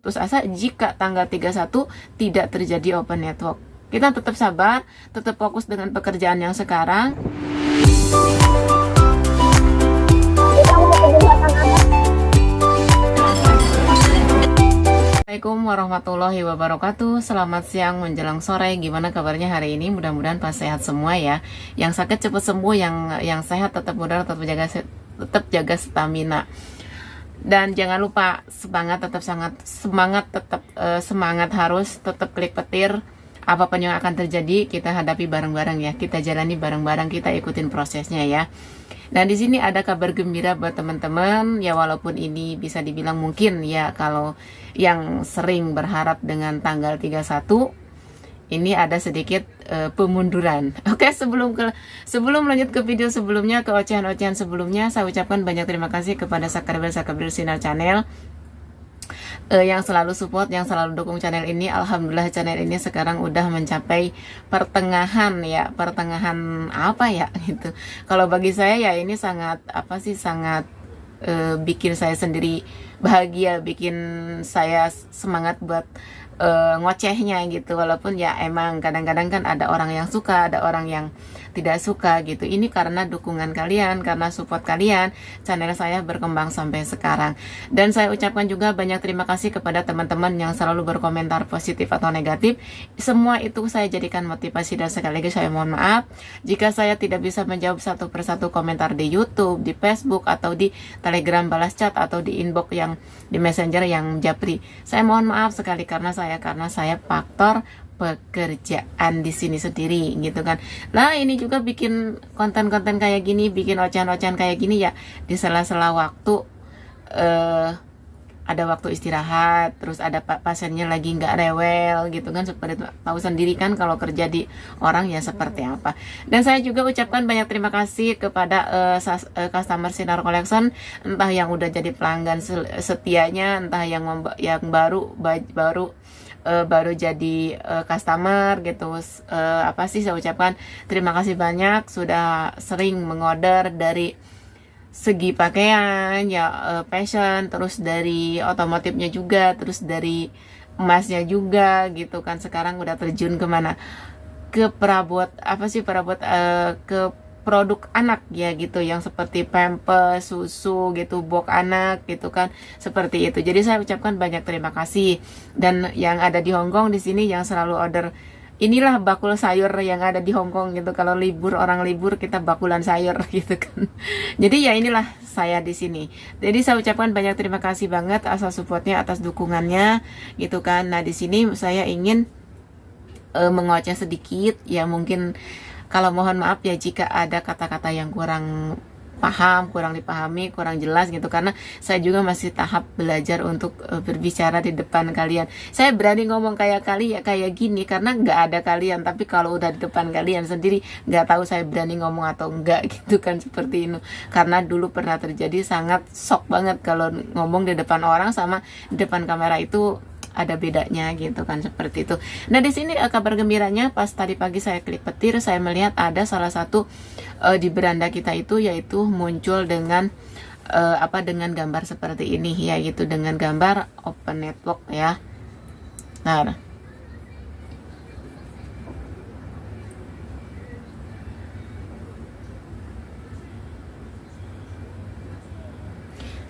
putus asa jika tanggal 31 tidak terjadi open network. Kita tetap sabar, tetap fokus dengan pekerjaan yang sekarang. Assalamualaikum warahmatullahi wabarakatuh. Selamat siang menjelang sore. Gimana kabarnya hari ini? Mudah-mudahan pas sehat semua ya. Yang sakit cepat sembuh, yang sehat tetap mudah, tetap jaga stamina. Dan jangan lupa semangat, semangat harus tetap klik petir. Apapun yang akan terjadi kita hadapi bareng-bareng ya. Kita jalani bareng-bareng, kita ikutin prosesnya ya. Dan di sini ada kabar gembira buat teman-teman ya, walaupun ini bisa dibilang mungkin ya kalau yang sering berharap dengan tanggal 31 ini ada sedikit pemunduran. Oke, sebelum lanjut ke video sebelumnya, ke ocehan-ocehan sebelumnya, saya ucapkan banyak terima kasih kepada subscriber Sinar Channel yang selalu support, yang selalu dukung channel ini. Alhamdulillah channel ini sekarang udah mencapai pertengahan apa ya gitu. Kalau bagi saya ya ini sangat bikin saya sendiri bahagia, bikin saya semangat buat ngocehnya gitu. Walaupun ya emang kadang-kadang kan ada orang yang suka, ada orang yang tidak suka gitu. Ini karena dukungan kalian, karena support kalian, channel saya berkembang sampai sekarang. Dan saya ucapkan juga banyak terima kasih kepada teman-teman yang selalu berkomentar positif atau negatif. Semua itu saya jadikan motivasi, dan sekaligus saya mohon maaf jika saya tidak bisa menjawab satu persatu komentar di YouTube, di Facebook, atau di Telegram balas chat, atau di inbox yang di Messenger yang japri. Saya mohon maaf sekali karena saya faktor pekerjaan di sini sendiri gitu kan. Nah, ini juga bikin konten-konten kayak gini, bikin ocehan-ocehan kayak gini ya di sela-sela waktu ada waktu istirahat, terus ada pasiennya lagi nggak rewel gitu kan. Seperti tahu sendiri kan kalau kerja di orang ya seperti apa. Dan saya juga ucapkan banyak terima kasih kepada customer Sinar Collection, entah yang udah jadi pelanggan setianya, entah yang baru jadi customer gitu. Saya ucapkan terima kasih banyak sudah sering mengorder dari segi pakaian ya, fashion, terus dari otomotifnya juga, terus dari emasnya juga gitu kan. Sekarang udah terjun kemana, ke ke produk anak ya gitu, yang seperti pampers, susu gitu, box anak gitu kan, seperti itu. Jadi saya ucapkan banyak terima kasih. Dan yang ada di Hongkong di sini yang selalu order, inilah bakul sayur yang ada di Hongkong gitu. Kalau orang libur kita bakulan sayur gitu kan. Jadi ya inilah saya di sini. Jadi saya ucapkan banyak terima kasih banget atas supportnya, atas dukungannya gitu kan. Nah, di sini saya ingin mengoceh sedikit ya, mungkin kalau mohon maaf ya jika ada kata-kata yang kurang paham, kurang dipahami, kurang jelas gitu, karena saya juga masih tahap belajar untuk berbicara di depan kalian. Saya berani ngomong kayak gini karena nggak ada kalian, tapi kalau udah di depan kalian sendiri nggak tahu saya berani ngomong atau enggak gitu kan, seperti ini. Karena dulu pernah terjadi, sangat shock banget kalau ngomong di depan orang sama di depan kamera, itu ada bedanya gitu kan, seperti itu. Nah, di sini kabar gembiranya, pas tadi pagi saya klik petir, saya melihat ada salah satu di beranda kita itu, yaitu muncul dengan dengan gambar seperti ini ya gitu, dengan gambar open network ya. Nah,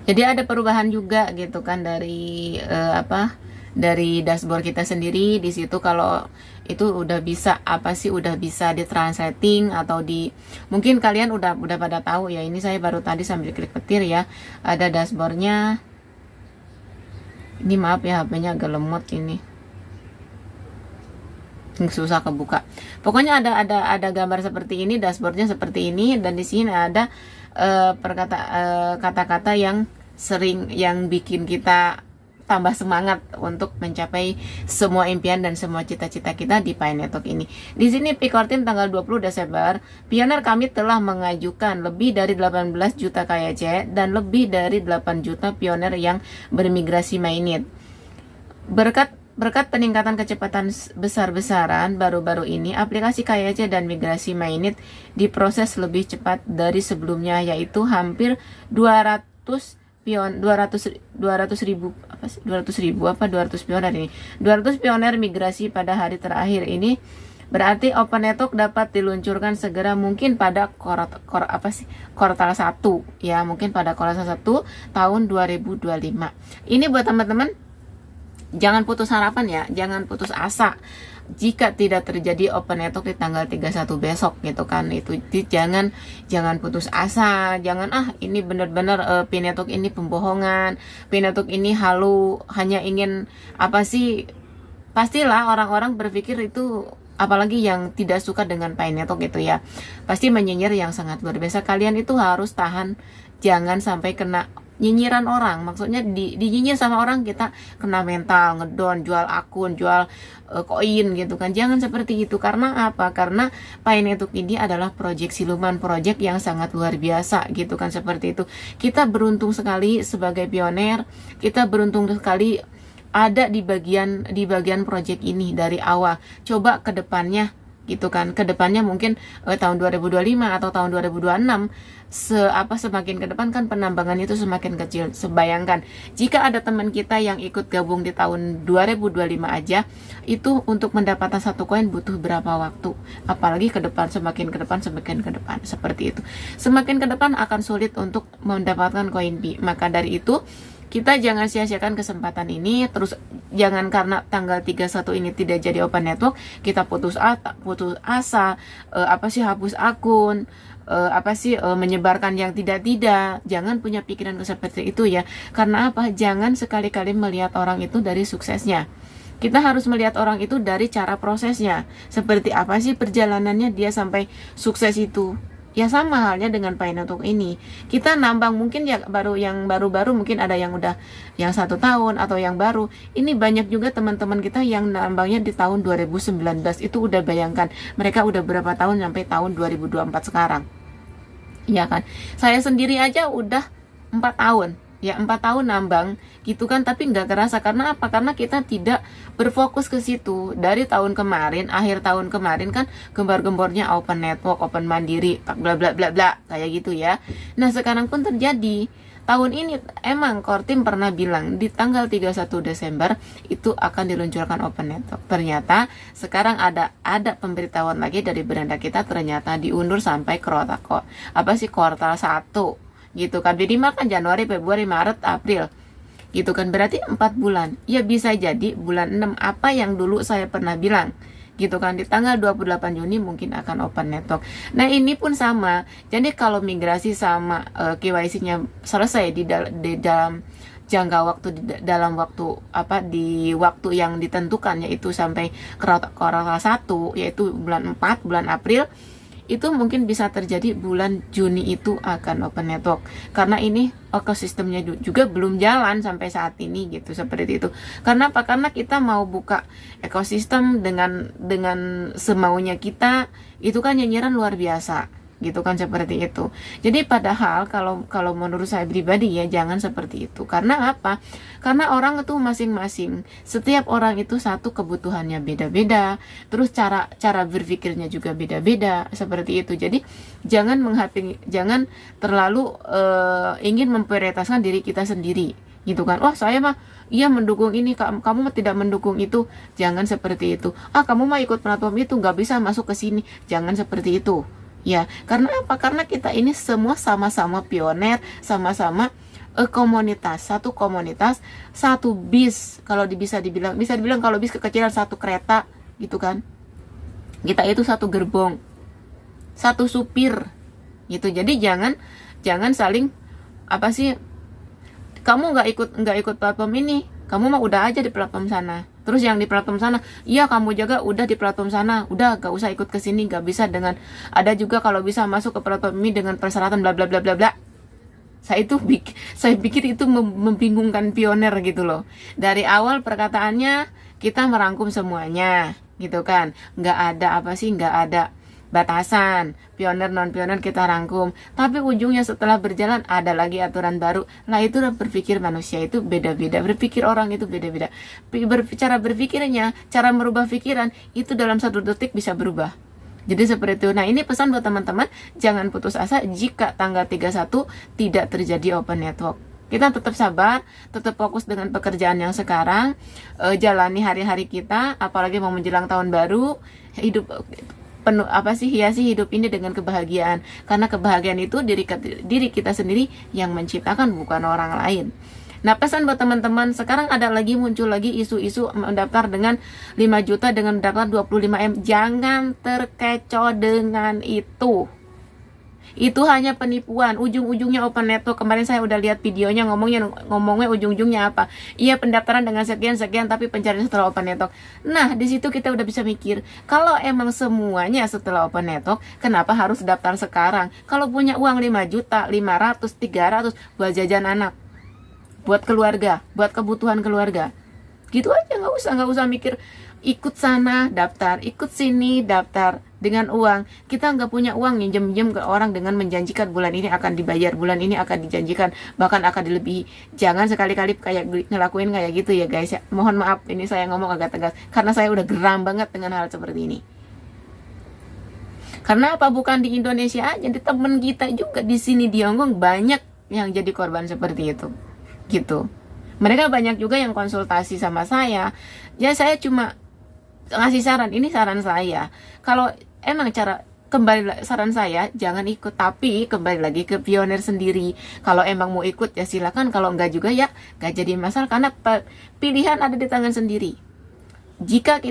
jadi ada perubahan juga gitu kan dari dari dashboard kita sendiri. Di situ kalau itu udah bisa udah bisa ditranslating, atau mungkin kalian udah pada tahu ya. Ini saya baru tadi sambil klik petir ya, ada dashboardnya. Ini maaf ya, HP-nya agak lemot ini, susah kebuka. Pokoknya ada gambar seperti ini, dashboardnya seperti ini, dan di sini ada kata-kata yang sering yang bikin kita tambah semangat untuk mencapai semua impian dan semua cita-cita kita di Pi Network ini. Di sini Picor Team tanggal 20 Desember, pioner kami telah mengajukan lebih dari 18 juta KYC dan lebih dari 8 juta pioner yang bermigrasi mainnet. Berkat peningkatan kecepatan besar-besaran baru-baru ini, aplikasi KYC dan migrasi mainnet diproses lebih cepat dari sebelumnya, yaitu hampir 200 ribu berapa sih? 200.000 apa 200 pioner ini? 200 pioner migrasi pada hari terakhir ini. Berarti open network dapat diluncurkan segera mungkin pada kuartal 1 ya, mungkin pada kuartal 1 tahun 2025. Ini buat teman-teman, jangan putus harapan ya, jangan putus asa. Jika tidak terjadi open network di tanggal 31 besok gitu kan, itu jangan putus asa, jangan ini benar-benar P-network ini pembohongan, P-network ini halu, hanya ingin apa sih. Pastilah orang-orang berpikir itu, apalagi yang tidak suka dengan P-network gitu ya, pasti menyinyir yang sangat luar biasa. Kalian itu harus tahan, jangan sampai kena nyinyiran orang. Maksudnya dinyinyir sama orang, kita kena mental, ngedon, jual akun, jual koin gitu kan. Jangan seperti itu. Karena apa? Karena P-network ini adalah proyek siluman, proyek yang sangat luar biasa gitu kan, seperti itu. Kita beruntung sekali sebagai pioner, kita beruntung sekali ada di bagian proyek ini dari awal. Coba ke depannya gitu kan, ke depannya mungkin tahun 2025 atau tahun 2026, semakin ke depan kan penambangan itu semakin kecil. Sebayangkan jika ada teman kita yang ikut gabung di tahun 2025 aja, itu untuk mendapatkan satu koin butuh berapa waktu, apalagi ke depan, semakin ke depan seperti itu. Semakin ke depan akan sulit untuk mendapatkan koin B. Maka dari itu kita jangan sia-siakan kesempatan ini. Terus jangan karena tanggal 31 ini tidak jadi open network, kita putus asa, hapus akun, menyebarkan yang tidak. Jangan punya pikiran seperti itu ya. Karena apa? Jangan sekali-kali melihat orang itu dari suksesnya. Kita harus melihat orang itu dari cara prosesnya. Seperti apa sih perjalanannya dia sampai sukses itu. Ya sama halnya dengan P-network ini. Kita nambang mungkin ya baru-baru mungkin ada yang udah yang 1 tahun atau yang baru. Ini banyak juga teman-teman kita yang nambangnya di tahun 2019. Itu udah bayangkan mereka udah berapa tahun sampai tahun 2024 sekarang. Ya kan? Saya sendiri aja udah 4 tahun. Ya 4 tahun nambang gitu kan, tapi nggak kerasa. Karena apa? Karena kita tidak berfokus ke situ. Dari tahun kemarin, akhir tahun kemarin kan gembar-gembornya open network, open mandiri, bla bla bla bla kayak gitu ya. Nah sekarang pun terjadi. Tahun ini emang core team pernah bilang di tanggal 31 Desember itu akan diluncurkan open network. Ternyata sekarang ada pemberitahuan lagi dari beranda kita, ternyata diundur sampai kuartal 1 gitu kan. Jadi makan Januari, Februari, Maret, April gitu kan, berarti 4 bulan. Ya bisa jadi bulan 6 apa yang dulu saya pernah bilang gitu kan, di tanggal 28 Juni mungkin akan open network. Nah ini pun sama. Jadi kalau migrasi sama KYC-nya selesai di dalam jangka waktu, di waktu yang ditentukan, yaitu sampai kuartal 1, yaitu bulan 4, bulan April, itu mungkin bisa terjadi bulan Juni itu akan open network. Karena ini ekosistemnya juga belum jalan sampai saat ini gitu, seperti itu. Karena apa? Karena kita mau buka ekosistem dengan semaunya kita, itu kan nyinyiran luar biasa gitu kan, seperti itu. Jadi padahal kalau menurut saya pribadi ya, jangan seperti itu. Karena apa? Karena orang itu masing-masing, setiap orang itu satu kebutuhannya beda-beda, terus cara berpikirnya juga beda-beda, seperti itu. Jadi jangan terlalu ingin memprioritaskan diri kita sendiri gitu kan. Wah saya mah iya mendukung ini, kamu mah tidak mendukung itu. Jangan seperti itu. Kamu mah ikut platform itu, nggak bisa masuk ke sini. Jangan seperti itu. Ya, karena apa? Karena kita ini semua sama-sama pioner, sama-sama komunitas, satu bis. Kalau bisa dibilang kalau bis kekecilan satu kereta gitu kan. Kita itu satu gerbong, satu supir gitu. Jadi jangan saling kamu nggak ikut platform ini, kamu mah udah aja di platform sana. Terus yang di platform sana, iya kamu juga udah di platform sana, udah gak usah ikut ke sini, gak bisa dengan, ada juga kalau bisa masuk ke platform ini dengan persyaratan bla bla bla bla bla. Saya pikir itu membingungkan pioner gitu loh. Dari awal perkataannya kita merangkum semuanya gitu kan, nggak ada batasan, pioner non pioner kita rangkum, tapi ujungnya setelah berjalan ada lagi aturan baru. Nah itu berpikir manusia itu beda-beda, berpikir orang itu beda-beda, cara berpikirnya, cara merubah pikiran itu dalam 1 detik bisa berubah. Jadi seperti itu. Nah ini pesan buat teman-teman, jangan putus asa jika tanggal 31 tidak terjadi open network. Kita tetap sabar, tetap fokus dengan pekerjaan yang sekarang, jalani hari-hari kita, apalagi mau menjelang tahun baru, hidup penuh hiasi hidup ini dengan kebahagiaan, karena kebahagiaan itu diri kita sendiri yang menciptakan, bukan orang lain. Nah, pesan buat teman-teman, sekarang muncul lagi isu-isu mendaftar dengan 5 juta dengan mendaftar 25M. Jangan terkecoh dengan itu. Itu hanya penipuan, ujung-ujungnya open network. Kemarin saya udah lihat videonya, ngomongnya ujung-ujungnya apa? Iya, pendaftaran dengan sekian-sekian, tapi pencarian setelah open network. Nah, di situ kita udah bisa mikir, kalau emang semuanya setelah open network, kenapa harus daftar sekarang? Kalau punya uang 5 juta, 500, 300 buat jajan anak, buat keluarga, buat kebutuhan keluarga, gitu aja, nggak usah mikir ikut sana daftar, ikut sini daftar dengan uang. Kita nggak punya uang, minjem ke orang dengan menjanjikan bulan ini akan dibayar, bulan ini akan dijanjikan, bahkan akan dilebihi. Jangan sekali-kali kayak ngelakuin kayak gitu ya guys ya. Mohon maaf, ini saya ngomong agak tegas karena saya udah geram banget dengan hal seperti ini. Karena apa? Bukan di Indonesia aja, di temen kita juga di sini di Hongkong banyak yang jadi korban seperti itu, gitu. Mereka banyak juga yang konsultasi sama saya. Ya, saya cuma ngasih saran, ini saran saya. Kalau emang saran saya, jangan ikut, tapi kembali lagi ke Pioneer sendiri. Kalau emang mau ikut ya silakan, kalau enggak juga ya enggak jadi masalah, karena pilihan ada di tangan sendiri. Jika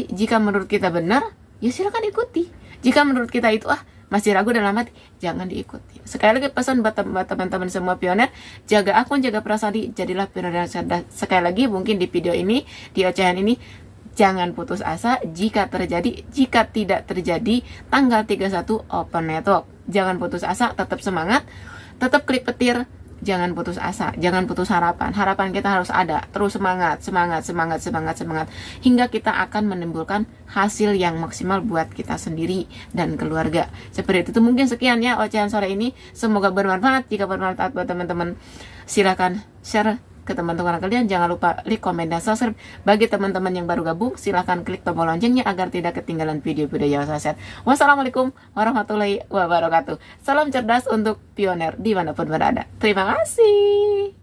jika menurut kita benar, ya silakan ikuti. Jika menurut kita itu masih ragu dalam hati, jangan diikuti. Sekali lagi pesan buat teman-teman semua pioner, jaga akun, jaga perasaan diri, jadilah pioner yang cerdas. Sekali lagi, mungkin di video ini, di ocehan ini, jangan putus asa jika tidak terjadi tanggal 31 open network. Jangan putus asa, tetap semangat, tetap klik petir, jangan putus asa, jangan putus harapan. Harapan kita harus ada, terus semangat hingga kita akan menimbulkan hasil yang maksimal buat kita sendiri dan keluarga. Seperti itu, mungkin sekian ya ocehan sore ini. Semoga bermanfaat. Jika bermanfaat buat teman-teman, silakan share ke teman-teman kalian. Jangan lupa like, komen, dan subscribe. Bagi teman-teman yang baru gabung, silahkan klik tombol loncengnya agar tidak ketinggalan video-video yang saya share. Wassalamualaikum warahmatullahi wabarakatuh. Salam cerdas untuk pioner dimanapun berada. Terima kasih.